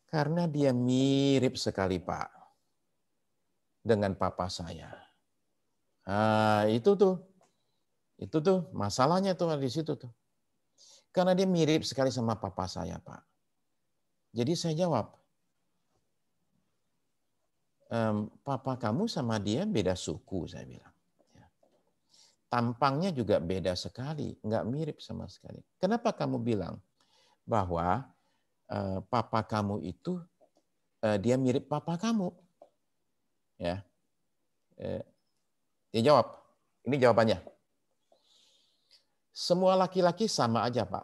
Karena dia mirip sekali, Pak, dengan papa saya. Itu tuh masalahnya tuh di situ tuh. Karena dia mirip sekali sama papa saya, Pak. Jadi saya jawab, papa kamu sama dia beda suku, saya bilang. Tampangnya juga beda sekali, nggak mirip sama sekali. Kenapa kamu bilang bahwa papa kamu itu dia mirip papa kamu? Ya, dia jawab. Ini jawabannya. Semua laki-laki sama aja, Pak.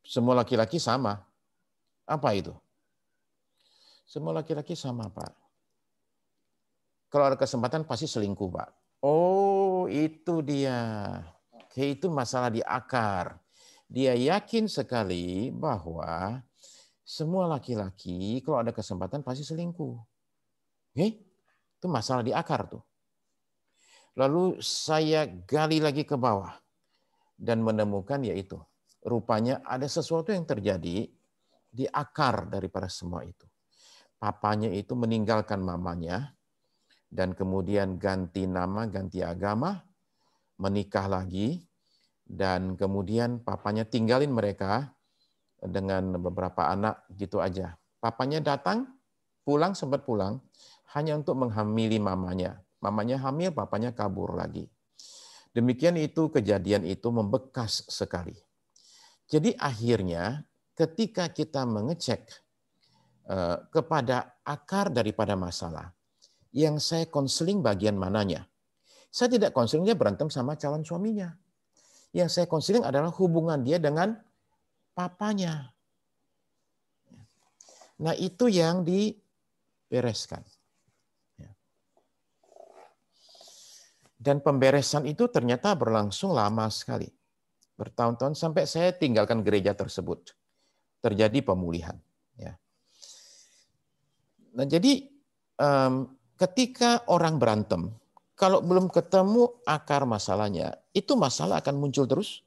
Semua laki-laki sama. Apa itu? Semua laki-laki sama, Pak. Kalau ada kesempatan pasti selingkuh, Pak. Itu dia. Itu masalah di akar. Dia yakin sekali bahwa semua laki-laki kalau ada kesempatan pasti selingkuh. Itu masalah di akar tuh. Lalu saya gali lagi ke bawah dan menemukan yaitu rupanya ada sesuatu yang terjadi di akar daripada semua itu. Papanya itu meninggalkan mamanya dan kemudian ganti nama, ganti agama, menikah lagi, dan kemudian papanya tinggalin mereka dengan beberapa anak gitu aja. Papanya datang, sempat pulang, hanya untuk menghamili mamanya. Mamanya hamil, papanya kabur lagi. Demikian itu kejadian itu membekas sekali. Jadi akhirnya ketika kita mengecek kepada akar daripada masalah, yang saya konseling bagian mananya? Saya tidak konseling dia berantem sama calon suaminya. Yang saya konseling adalah hubungan dia dengan papanya. Nah, itu yang dibereskan. Dan pemberesan itu ternyata berlangsung lama sekali. Bertahun-tahun sampai saya tinggalkan gereja tersebut. Terjadi pemulihan. Nah, jadi ketika orang berantem, kalau belum ketemu akar masalahnya, itu masalah akan muncul terus,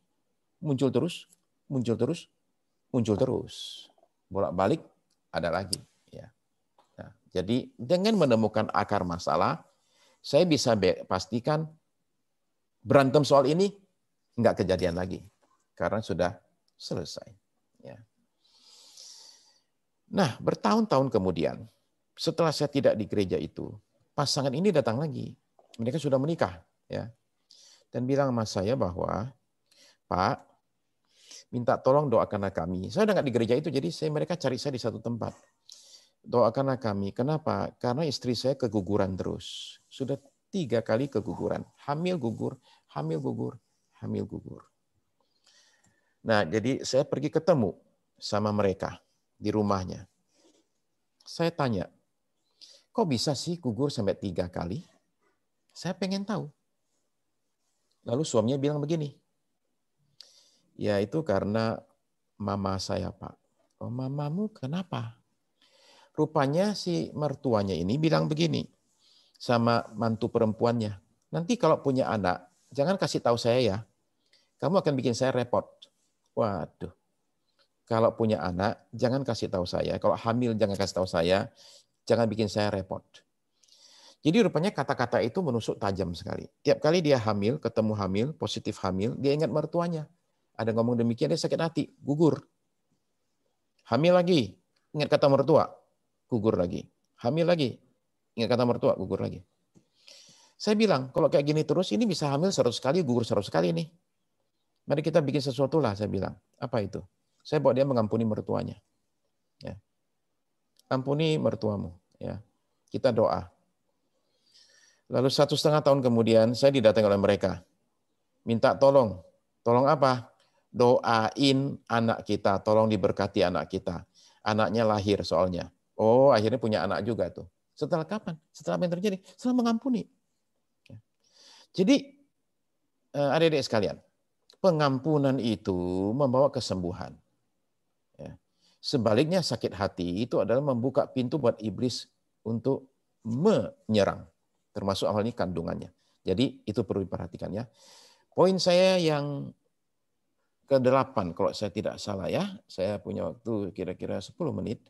muncul terus, muncul terus, muncul terus. Bolak-balik ada lagi. Nah, jadi dengan menemukan akar masalah, saya bisa pastikan berantem soal ini nggak kejadian lagi. Karena sudah selesai. Nah, bertahun-tahun kemudian, setelah saya tidak di gereja itu, pasangan ini datang lagi. Mereka sudah menikah, dan bilang sama saya bahwa, Pak, minta tolong doakanlah kami. Saya udah nggak di gereja itu, jadi mereka cari saya di satu tempat. Doakanlah kami. Kenapa? Karena istri saya keguguran terus. Sudah 3 kali keguguran. Hamil gugur, hamil gugur, hamil gugur. Nah, jadi saya pergi ketemu sama mereka di rumahnya. Saya tanya, kok bisa sih gugur sampai 3 kali? Saya pengen tahu. Lalu suaminya bilang begini, Ya itu karena mama saya, Pak. Oh, mamamu kenapa? Rupanya si mertuanya ini bilang begini sama mantu perempuannya. Nanti kalau punya anak, jangan kasih tahu saya ya. Kamu akan bikin saya repot. Waduh. Kalau punya anak, jangan kasih tahu saya. Kalau hamil, jangan kasih tahu saya. Jangan bikin saya repot. Jadi rupanya kata-kata itu menusuk tajam sekali. Tiap kali dia hamil, ketemu hamil, positif hamil, dia ingat mertuanya. Ada ngomong demikian, dia sakit hati, gugur. Hamil lagi, ingat kata mertua, gugur lagi. Hamil lagi, ingat kata mertua, gugur lagi. Saya bilang, kalau kayak gini terus, ini bisa hamil 100 kali, gugur 100 kali nih. Mari kita bikin sesuatu lah, saya bilang. Apa itu? Saya bawa dia mengampuni mertuanya. Ya. Ampuni mertuamu. Ya. Kita doa. Lalu 1,5 tahun kemudian, saya didatangi oleh mereka. Minta tolong. Tolong apa? Doain anak kita, tolong diberkati anak kita. Anaknya lahir soalnya. Oh, akhirnya punya anak juga tuh. Setelah kapan? Setelah apa yang terjadi? Setelah mengampuni. Jadi, adik-adik sekalian, pengampunan itu membawa kesembuhan. Sebaliknya sakit hati itu adalah membuka pintu buat iblis untuk menyerang. Termasuk awalnya kandungannya. Jadi itu perlu diperhatikan ya. Poin saya yang ke-8 kalau saya tidak salah ya. Saya punya waktu kira-kira 10 menit.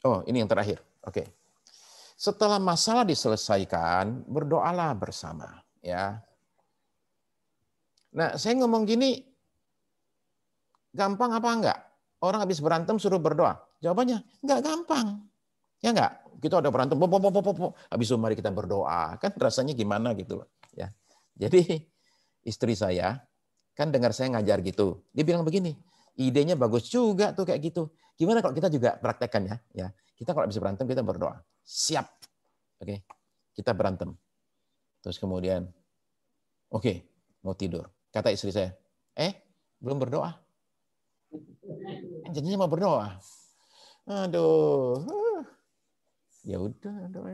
Oh, ini yang terakhir. Oke. Setelah masalah diselesaikan, berdoalah bersama, ya. Nah, saya ngomong gini gampang apa enggak? Orang habis berantem suruh berdoa. Jawabannya enggak gampang. Ya enggak? Kita udah berantem, habis itu mari kita berdoa. Kan rasanya gimana gitu loh, ya. Jadi istri saya kan dengar saya ngajar gitu. Dia bilang begini, idenya bagus juga tuh kayak gitu. Gimana kalau kita juga praktekkan ya? Ya, kita kalau habis berantem kita berdoa. Siap. Oke. Kita berantem. Terus kemudian oke, mau tidur. Kata istri saya, belum berdoa. Janjinya mau berdoa. Aduh. Ya udah, doa.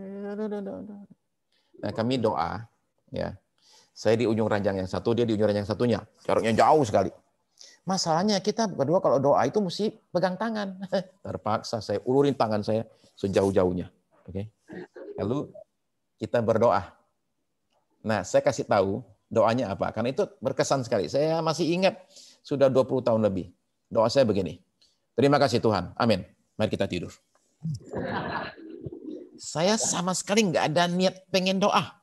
Nah, kami doa, ya. Saya di ujung ranjang yang satu, dia di ujung ranjang yang satunya. Jaraknya jauh sekali. Masalahnya kita berdua kalau doa itu mesti pegang tangan. Terpaksa saya ulurin tangan saya sejauh-jauhnya. Oke. Lalu kita berdoa. Nah, saya kasih tahu doanya apa. Karena itu berkesan sekali. Saya masih ingat sudah 20 tahun lebih. Doa saya begini. Terima kasih Tuhan. Amin. Mari kita tidur. Saya sama sekali nggak ada niat pengen doa.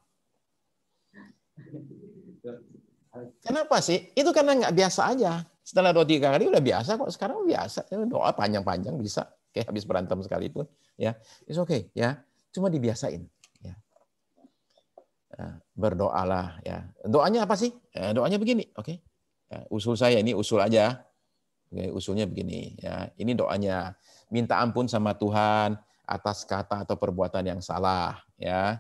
Kenapa sih? Itu karena nggak biasa aja. Setelah 2-3 kali udah biasa kok. Sekarang biasa. Doa panjang-panjang bisa. Kayak habis berantem sekalipun. Ya, it's okay. Ya, cuma dibiasain. Ya. Berdoalah. Ya. Doanya apa sih? Doanya begini. Oke. Ya, usul saya ini usul aja. Oke, usulnya begini. Ya, ini doanya. Minta ampun sama Tuhan atas kata atau perbuatan yang salah, ya.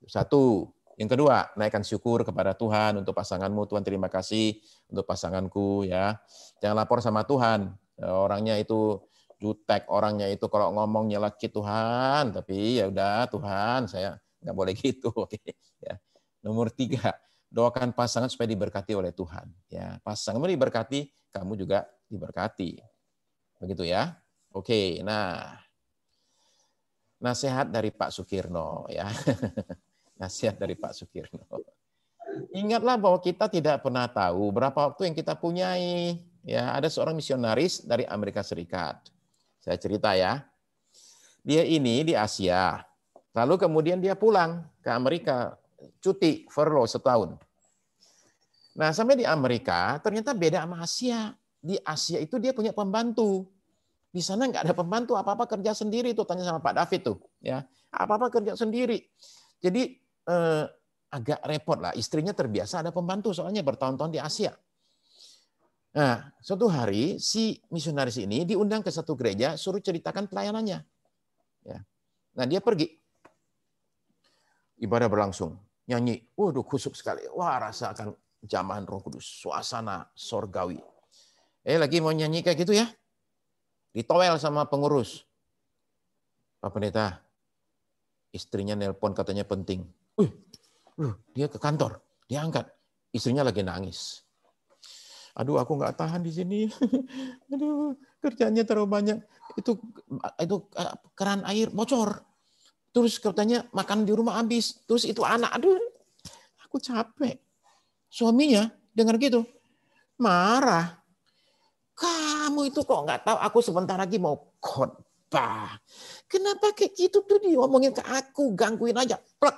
Satu. Yang kedua, naikkan syukur kepada Tuhan untuk pasanganmu. Tuhan terima kasih untuk pasanganku, ya. Jangan lapor sama Tuhan. Orangnya itu jutek, orangnya itu kalau ngomong nyelekit Tuhan, tapi ya udah Tuhan, saya nggak boleh gitu, oke. Ya. Nomor 3, doakan pasangan supaya diberkati oleh Tuhan. Ya, pasanganmu diberkati, kamu juga diberkati. Begitu ya. Oke, nah. Nasihat dari Pak Sukirno ya. Nasihat dari Pak Sukirno. Ingatlah bahwa kita tidak pernah tahu berapa waktu yang kita punyai. Ya, ada seorang misionaris dari Amerika Serikat. Saya cerita ya. Dia ini di Asia. Lalu kemudian dia pulang ke Amerika, cuti furlough setahun. Nah, sampai di Amerika ternyata beda sama Asia. Di Asia itu dia punya pembantu. Di sana nggak ada pembantu, apa-apa kerja sendiri tuh, tanya sama Pak David tuh, ya. Apa-apa kerja sendiri. Jadi agak repot lah. Istrinya terbiasa ada pembantu, soalnya bertahun-tahun di Asia. Nah, suatu hari si misionaris ini diundang ke satu gereja, suruh ceritakan pelayanannya. Ya. Nah, dia pergi. Ibadah berlangsung, nyanyi, waduh khusyuk sekali. Wah, rasakan jamahan Roh Kudus, suasana sorgawi. Lagi mau nyanyi kayak gitu ya. Ditowel sama pengurus. Pak Pendeta, istrinya nelpon katanya penting. Dia ke kantor, dia angkat. Istrinya lagi nangis. Aduh, aku nggak tahan di sini. Aduh, kerjanya terlalu banyak. Itu keran air bocor. Terus katanya makan di rumah habis. Terus itu anak, aduh, aku capek. Suaminya dengar gitu, marah. Kamu itu kok nggak tahu aku sebentar lagi mau khotbah. Kenapa kayak gitu tuh diomongin ke aku, gangguin aja. Plek.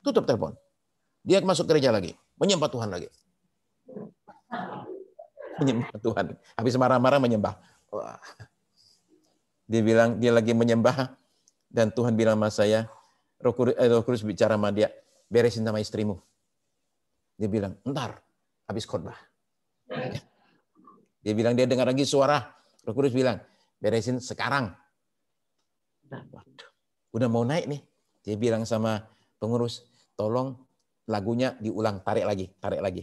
Tutup telepon. Dia masuk gereja lagi, menyembah Tuhan lagi. Menyembah Tuhan. Habis marah-marah menyembah. Wah. Dia bilang dia lagi menyembah dan Tuhan bilang sama saya, Roh Kudus bicara sama dia, beresin sama istrimu. Dia bilang, ntar habis khotbah. Dia bilang dia dengar lagi suara. Roh Kudus bilang, beresin sekarang. Waduh, udah mau naik nih. Dia bilang sama pengurus, tolong lagunya diulang, tarik lagi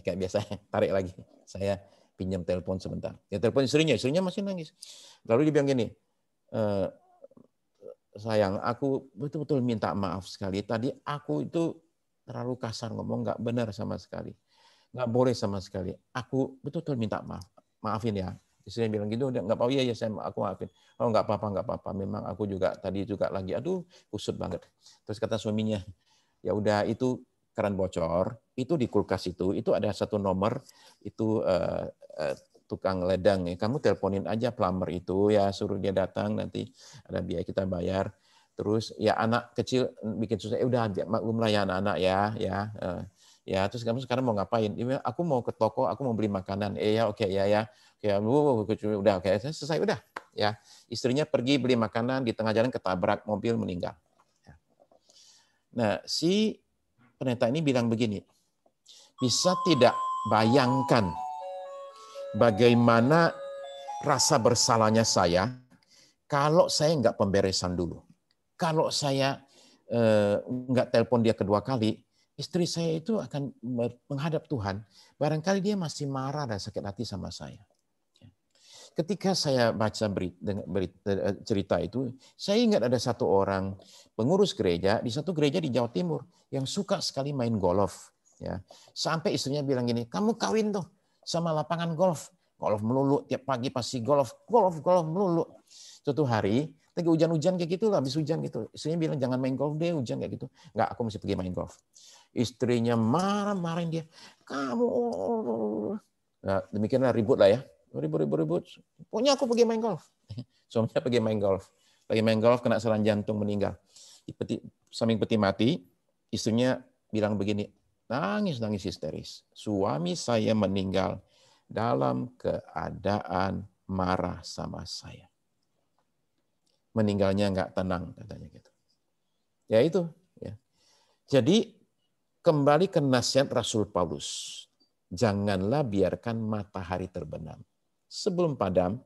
kayak biasa, tarik lagi. Saya pinjam telepon sebentar. Dia telepon istrinya masih nangis. Lalu dia bilang gini, sayang, aku betul-betul minta maaf sekali. Tadi aku itu terlalu kasar ngomong, nggak benar sama sekali. Nggak boleh sama sekali. Aku betul-betul minta maaf. Maafin ya. Istrinya bilang gitu, nggak apa-apa, iya aku maafin. Oh nggak apa-apa. Memang aku juga tadi juga lagi, aduh kusut banget. Terus kata suaminya, ya udah itu keran bocor, itu di kulkas itu ada satu nomor, itu tukang ledang. Kamu teleponin aja plumber itu ya, suruh dia datang, nanti ada biaya kita bayar. Terus ya anak kecil bikin susah, udah maklumlah ya anak-anak ya, terus kamu sekarang mau ngapain? Aku mau ke toko, aku mau beli makanan. Ya oke, ya. Udah oke, selesai udah. Ya, istrinya pergi beli makanan, di tengah jalan ketabrak mobil meninggal. Nah, si pendeta ini bilang begini, bisa tidak bayangkan bagaimana rasa bersalahnya saya kalau saya nggak pemberesan dulu. Kalau saya nggak telepon dia kedua kali, istri saya itu akan menghadap Tuhan. Barangkali dia masih marah dan sakit hati sama saya. Ketika saya baca cerita itu, saya ingat ada satu orang pengurus gereja di satu gereja di Jawa Timur yang suka sekali main golf. Ya, sampai istrinya bilang gini, kamu kawin tuh sama lapangan golf melulu, tiap pagi pasti golf melulu. Suatu hari lagi hujan-hujan kayak gitu, habis hujan gitu. Istrinya bilang jangan main golf deh, hujan kayak gitu. Enggak, aku mesti pergi main golf. Istrinya marahin dia. Kamu. Nah, demikianlah ribut lah ya. Ribut. Pokoknya aku pergi main golf. Suaminya pergi main golf. Lagi main golf kena serangan jantung meninggal. Samping peti mati, istrinya bilang begini, nangis histeris. Suami saya meninggal dalam keadaan marah sama saya. Meninggalnya nggak tenang katanya gitu. Ya itu. Ya. Jadi kembali ke nasihat Rasul Paulus. Janganlah biarkan matahari terbenam sebelum padam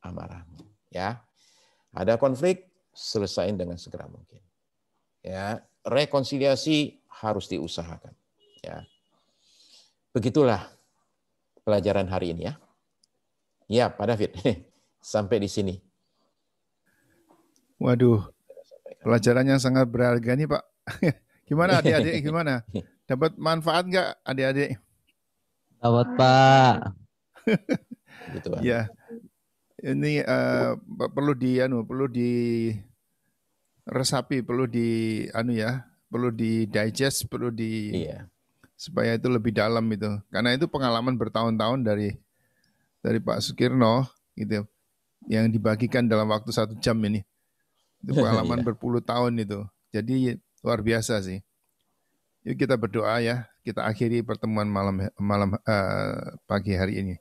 amarahmu. Ya, ada konflik, selesaiin dengan segera mungkin. Ya, rekonsiliasi harus diusahakan. Ya, begitulah pelajaran hari ini ya. Ya, Pak David, sampai di sini. Waduh, pelajaran yang sangat berharga nih Pak. Gimana adik-adik, gimana? Dapat manfaat nggak adik-adik? Dapat Pak. Gitu, ya, ini perlu diresapi, perlu di digest, supaya itu lebih dalam itu. Karena itu pengalaman bertahun-tahun dari Pak Sukirno gitu, yang dibagikan dalam waktu 1 jam ini. Itu pengalaman berpuluh tahun itu. Jadi luar biasa sih. Yuk kita berdoa ya. Kita akhiri pertemuan pagi hari ini.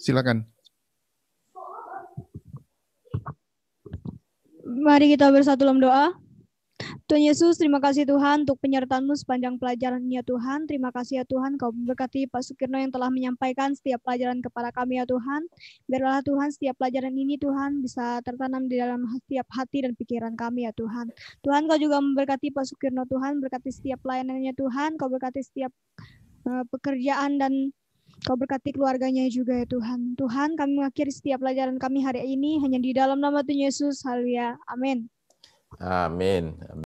Silakan. Mari kita bersatu dalam doa. Tuhan Yesus, terima kasih Tuhan untuk penyertaan-Mu sepanjang pelajarannya Tuhan. Terima kasih ya Tuhan, Kau memberkati Pak Sukirno yang telah menyampaikan setiap pelajaran kepada kami ya Tuhan. Biarlah Tuhan setiap pelajaran ini Tuhan bisa tertanam di dalam setiap hati dan pikiran kami ya Tuhan. Tuhan, Kau juga memberkati Pak Sukirno Tuhan, berkati setiap pelayanannya Tuhan, Kau berkati setiap pekerjaan dan Kau berkati keluarganya juga ya Tuhan. Tuhan, kami mengakhiri setiap pelajaran kami hari ini hanya di dalam nama Tuhan Yesus. Haleluya. Amin. Amin.